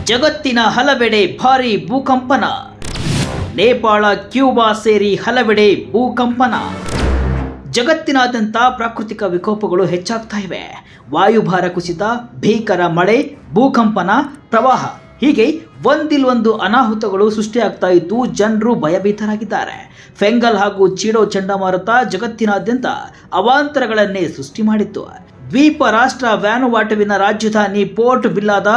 ಜಗತ್ತಿನ ಹಲವೆಡೆ ಭಾರೀ ಭೂಕಂಪನ. ನೇಪಾಳ, ಕ್ಯೂಬಾ ಸೇರಿ ಹಲವೆಡೆ ಭೂಕಂಪನ. ಜಗತ್ತಿನಾದ್ಯಂತ ಪ್ರಾಕೃತಿಕ ವಿಕೋಪಗಳು ಹೆಚ್ಚಾಗ್ತಾ ಇವೆ. ವಾಯುಭಾರ ಕುಸಿತ, ಭೀಕರ ಮಳೆ, ಭೂಕಂಪನ, ಪ್ರವಾಹ ಹೀಗೆ ಒಂದಿಲ್ಲೊಂದು ಅನಾಹುತಗಳು ಸೃಷ್ಟಿಯಾಗ್ತಾ ಇದ್ದು ಜನರು ಭಯಭೀತರಾಗಿದ್ದಾರೆ. ಫೆಂಗಲ್ ಹಾಗೂ ಚಿಡೋ ಚಂಡಮಾರುತ ಜಗತ್ತಿನಾದ್ಯಂತ ಅವಾಂತರಗಳನ್ನೇ ಸೃಷ್ಟಿ ಮಾಡಿತ್ತು. ದ್ವೀಪ ರಾಷ್ಟ್ರ ವ್ಯಾನುವಾಟುವಿನ ರಾಜಧಾನಿ ಪೋರ್ಟ್ ವಿಲ್ಲಾದ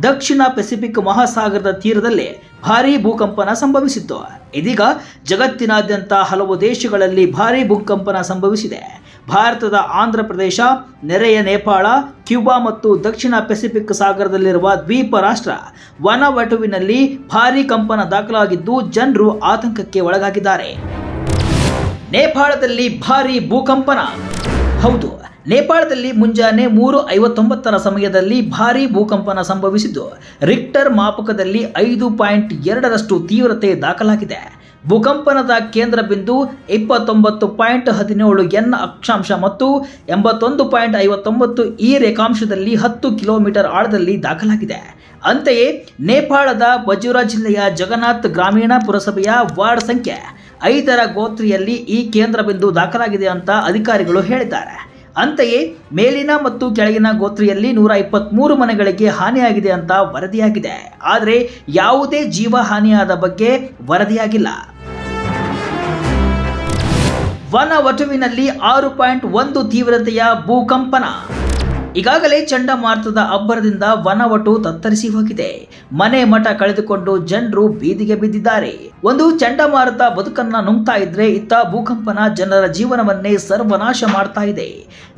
ದಕ್ಷಿಣ ಪೆಸಿಫಿಕ್ ಮಹಾಸಾಗರದ ತೀರದಲ್ಲಿ ಭಾರೀ ಭೂಕಂಪನ ಸಂಭವಿಸಿತ್ತು. ಇದೀಗ ಜಗತ್ತಿನಾದ್ಯಂತ ಹಲವು ದೇಶಗಳಲ್ಲಿ ಭಾರೀ ಭೂಕಂಪನ ಸಂಭವಿಸಿದೆ. ಭಾರತದ ಆಂಧ್ರ ಪ್ರದೇಶ, ನೆರೆಯ ನೇಪಾಳ, ಕ್ಯೂಬಾ ಮತ್ತು ದಕ್ಷಿಣ ಪೆಸಿಫಿಕ್ ಸಾಗರದಲ್ಲಿರುವ ದ್ವೀಪ ರಾಷ್ಟ್ರ ವನವಟುವಿನಲ್ಲಿ ಭಾರೀ ಕಂಪನ ದಾಖಲಾಗಿದ್ದು ಜನರು ಆತಂಕಕ್ಕೆ ಒಳಗಾಗಿದ್ದಾರೆ. ನೇಪಾಳದಲ್ಲಿ ಭಾರೀ ಭೂಕಂಪನ. ಹೌದು, ನೇಪಾಳದಲ್ಲಿ ಮುಂಜಾನೆ 3:59 ಸಮಯದಲ್ಲಿ ಭಾರೀ ಭೂಕಂಪನ ಸಂಭವಿಸಿದ್ದು ರಿಕ್ಟರ್ ಮಾಪಕದಲ್ಲಿ 5.2ರಷ್ಟು ತೀವ್ರತೆ ದಾಖಲಾಗಿದೆ. ಭೂಕಂಪನದ ಕೇಂದ್ರ ಬಿಂದು 29.17 ಎನ್ ಅಕ್ಷಾಂಶ ಮತ್ತು 81.59 ಈ ರೇಖಾಂಶದಲ್ಲಿ 10 ಕಿಲೋಮೀಟರ್ ಆಳದಲ್ಲಿ ದಾಖಲಾಗಿದೆ. ಅಂತೆಯೇ ನೇಪಾಳದ ಬಜೂರಾ ಜಿಲ್ಲೆಯ ಜಗನ್ನಾಥ್ ಗ್ರಾಮೀಣ ಪುರಸಭೆಯ ವಾರ್ಡ್ ಸಂಖ್ಯೆ 5ರ ಗೋತ್ರಿಯಲ್ಲಿ ಈ ಕೇಂದ್ರ ಬಿಂದು ದಾಖಲಾಗಿದೆ ಅಂತ ಅಧಿಕಾರಿಗಳು ಹೇಳಿದ್ದಾರೆ. ಅಂತೆಯೇ ಮೇಲಿನ ಮತ್ತು ಕೆಳಗಿನ ಗೋತ್ರಿಯಲ್ಲಿ 123 ಮನೆಗಳಿಗೆ ಹಾನಿಯಾಗಿದೆ ಅಂತ ವರದಿಯಾಗಿದೆ. ಆದರೆ ಯಾವುದೇ ಜೀವ ಹಾನಿಯಾದ ಬಗ್ಗೆ ವರದಿಯಾಗಿಲ್ಲ. ವನವಟುವಿನಲ್ಲಿ 6.1 ತೀವ್ರತೆಯ ಭೂಕಂಪನ. ಈಗಾಗಲೇ ಚಂಡಮಾರುತದ ಅಬ್ಬರದಿಂದ ವನವಟು ತತ್ತರಿಸಿ ಹೋಗಿದೆ. ಮನೆ ಮಠ ಕಳೆದುಕೊಂಡು ಜನರು ಬೀದಿಗೆ ಬಿದ್ದಿದ್ದಾರೆ. ಒಂದು ಚಂಡಮಾರುತ ಬದುಕನ್ನ ನುಂಗ್ತಾ ಇದ್ರೆ, ಇತ್ತ ಭೂಕಂಪನ ಜನರ ಜೀವನವನ್ನೇ ಸರ್ವನಾಶ ಮಾಡ್ತಾ ಇದೆ.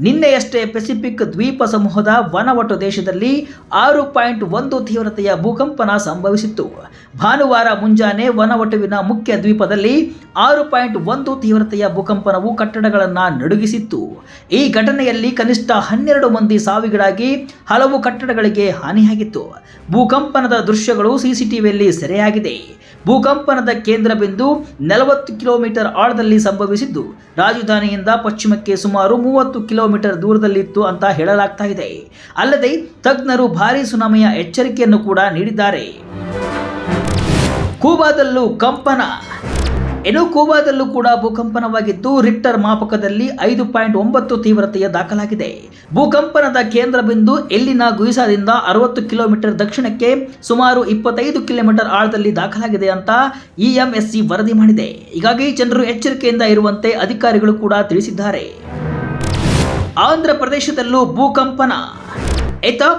ನಿನ್ನೆಯಷ್ಟೇ ಪೆಸಿಫಿಕ್ ದ್ವೀಪ ಸಮೂಹದ ವನವಟು ದೇಶದಲ್ಲಿ 6.1 ತೀವ್ರತೆಯ ಭೂಕಂಪನ ಸಂಭವಿಸಿತ್ತು. ಭಾನುವಾರ ಮುಂಜಾನೆ ವನವಟುವಿನ ಮುಖ್ಯ ದ್ವೀಪದಲ್ಲಿ 6.1 ತೀವ್ರತೆಯ ಭೂಕಂಪನವು ಕಟ್ಟಡಗಳನ್ನು ನಡುಗಿಸಿತ್ತು. ಈ ಘಟನೆಯಲ್ಲಿ ಕನಿಷ್ಠ 12 ಮಂದಿ ಸಾವಿಗೀಡಾಗಿ ಹಲವು ಕಟ್ಟಡಗಳಿಗೆ ಹಾನಿಯಾಗಿತ್ತು. ಭೂಕಂಪನದ ದೃಶ್ಯಗಳು ಸಿಸಿಟಿವಿಯಲ್ಲಿ ಸೆರೆಯಾಗಿದೆ. ಭೂಕಂಪನದ ಕೇಂದ್ರ ಬಿಂದು 40 ಕಿಲೋಮೀಟರ್ ಆಳದಲ್ಲಿ ಸಂಭವಿಸಿದ್ದು ರಾಜಧಾನಿಯಿಂದ ಪಶ್ಚಿಮಕ್ಕೆ ಸುಮಾರು 30 ಕಿಲೋಮೀಟರ್ ದೂರದಲ್ಲಿತ್ತು ಅಂತ ಹೇಳಲಾಗ್ತಾ ಇದೆ. ಅಲ್ಲದೆ ತಜ್ಞರು ಭಾರೀ ಸುನಾಮಿಯ ಎಚ್ಚರಿಕೆಯನ್ನು ಕೂಡ ನೀಡಿದ್ದಾರೆ. ಕೂಬಾದಲ್ಲೂ ಕಂಪನ. ಕೂಬಾದಲ್ಲೂ ಕೂಡ ಭೂಕಂಪನವಾಗಿದ್ದು ರಿಕ್ಟರ್ ಮಾಪಕದಲ್ಲಿ 5.9 ತೀವ್ರತೆಯ ದಾಖಲಾಗಿದೆ. ಭೂಕಂಪನದ ಕೇಂದ್ರ ಬಿಂದು ಎಲ್ಲಿನ ಗುಯಿಸಾದಿಂದ 60 ಕಿಲೋಮೀಟರ್ ದಕ್ಷಿಣಕ್ಕೆ ಸುಮಾರು 25 ಕಿಲೋಮೀಟರ್ ಆಳದಲ್ಲಿ ದಾಖಲಾಗಿದೆ ಅಂತ EMSC ವರದಿ ಮಾಡಿದೆ. ಹೀಗಾಗಿ ಜನರು ಎಚ್ಚರಿಕೆಯಿಂದ ಇರುವಂತೆ ಅಧಿಕಾರಿಗಳು ಕೂಡ ತಿಳಿಸಿದ್ದಾರೆ. ಆಂಧ್ರ ಪ್ರದೇಶದಲ್ಲೂ ಭೂಕಂಪನ.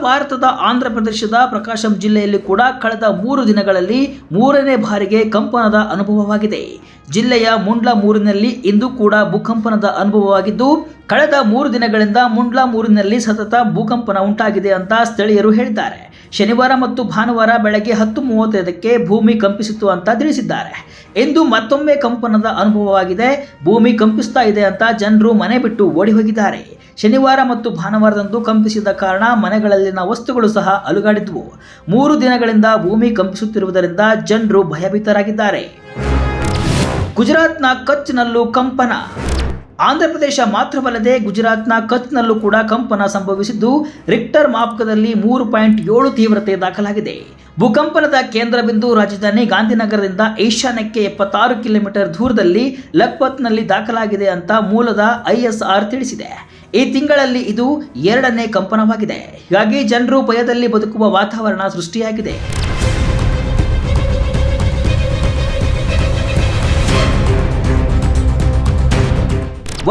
ಭಾರತದ ಆಂಧ್ರ ಪ್ರದೇಶದ ಪ್ರಕಾಶಂ ಜಿಲ್ಲೆಯಲ್ಲಿ ಕೂಡ ಕಳೆದ 3 ದಿನಗಳಲ್ಲಿ 3ನೇ ಬಾರಿಗೆ ಕಂಪನದ ಅನುಭವವಾಗಿದೆ. ಜಿಲ್ಲೆಯ ಮುಂಡ್ಲಮೂರಿನಲ್ಲಿ ಇಂದು ಕೂಡ ಭೂಕಂಪನದ ಅನುಭವವಾಗಿದ್ದು ಕಳೆದ 3 ದಿನಗಳಿಂದ ಮುಂಡ್ಲಮೂರಿನಲ್ಲಿ ಸತತ ಭೂಕಂಪನ ಉಂಟಾಗಿದೆ ಅಂತ ಸ್ಥಳೀಯರು ಹೇಳಿದ್ದಾರೆ. ಶನಿವಾರ ಮತ್ತು ಭಾನುವಾರ ಬೆಳಗ್ಗೆ 10:35ಕ್ಕೆ ಭೂಮಿ ಕಂಪಿಸಿತು ಅಂತ ತಿಳಿಸಿದ್ದಾರೆ. ಇಂದು ಮತ್ತೊಮ್ಮೆ ಕಂಪನದ ಅನುಭವವಾಗಿದೆ. ಭೂಮಿ ಕಂಪಿಸ್ತಾ ಇದೆ ಅಂತ ಜನರು ಮನೆ ಬಿಟ್ಟು ಓಡಿ ಹೋಗಿದ್ದಾರೆ. ಶನಿವಾರ ಮತ್ತು ಭಾನುವಾರದಂದು ಕಂಪಿಸಿದ ಕಾರಣ ಮನೆಗಳಲ್ಲಿನ ವಸ್ತುಗಳು ಸಹ ಅಲುಗಾಡಿದ್ವು. 3 ದಿನಗಳಿಂದ ಭೂಮಿ ಕಂಪಿಸುತ್ತಿರುವುದರಿಂದ ಜನರು ಭಯಭೀತರಾಗಿದ್ದಾರೆ. ಗುಜರಾತ್ನ ಕಚ್ನಲ್ಲೂ ಕಂಪನ. ಆಂಧ್ರ ಪ್ರದೇಶ ಮಾತ್ರವಲ್ಲದೆ ಗುಜರಾತ್ನ ಕಚ್ನಲ್ಲೂ ಕೂಡ ಕಂಪನ ಸಂಭವಿಸಿದ್ದು ರಿಕ್ಟರ್ ಮಾಪಕದಲ್ಲಿ 3.7 ತೀವ್ರತೆ ದಾಖಲಾಗಿದೆ. ಭೂಕಂಪನದ ಕೇಂದ್ರ ಬಿಂದು ರಾಜಧಾನಿ ಗಾಂಧಿನಗರದಿಂದ ಈಶಾನ್ಯಕ್ಕೆ 76 ಕಿಲೋಮೀಟರ್ ದೂರದಲ್ಲಿ ಲಖ್ಪತ್ನಲ್ಲಿ ದಾಖಲಾಗಿದೆ ಅಂತ ಮೂಲದ ISR ತಿಳಿಸಿದೆ. ಈ ತಿಂಗಳಲ್ಲಿ ಇದು 2ನೇ ಕಂಪನವಾಗಿದೆ. ಹೀಗಾಗಿ ಜನರು ಭಯದಲ್ಲಿ ಬದುಕುವ ವಾತಾವರಣ ಸೃಷ್ಟಿಯಾಗಿದೆ.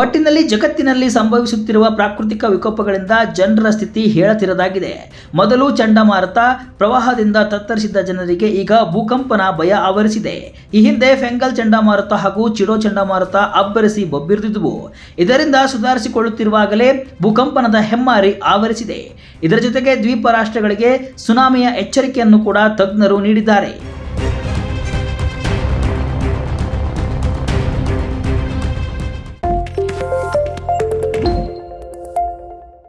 ಒಟ್ಟಿನಲ್ಲಿ ಜಗತ್ತಿನಲ್ಲಿ ಸಂಭವಿಸುತ್ತಿರುವ ಪ್ರಾಕೃತಿಕ ವಿಕೋಪಗಳಿಂದ ಜನರ ಸ್ಥಿತಿ ಹೇಳತಿರದಾಗಿದೆ. ಮೊದಲು ಚಂಡಮಾರುತ, ಪ್ರವಾಹದಿಂದ ತತ್ತರಿಸಿದ್ದ ಜನರಿಗೆ ಈಗ ಭೂಕಂಪನ ಭಯ ಆವರಿಸಿದೆ. ಈ ಹಿಂದೆ ಫೆಂಗಲ್ ಚಂಡಮಾರುತ ಹಾಗೂ ಚಿಡೋ ಚಂಡಮಾರುತ ಅಬ್ಬರಿಸಿ ಬೊಬ್ಬಿರಿದಿದ್ವು. ಇದರಿಂದ ಸುಧಾರಿಸಿಕೊಳ್ಳುತ್ತಿರುವಾಗಲೇ ಭೂಕಂಪನದ ಹೆಮ್ಮಾರಿ ಆವರಿಸಿದೆ. ಇದರ ಜೊತೆಗೆ ದ್ವೀಪ ರಾಷ್ಟ್ರಗಳಿಗೆ ಸುನಾಮಿಯ ಎಚ್ಚರಿಕೆಯನ್ನು ಕೂಡ ತಜ್ಞರು ನೀಡಿದ್ದಾರೆ.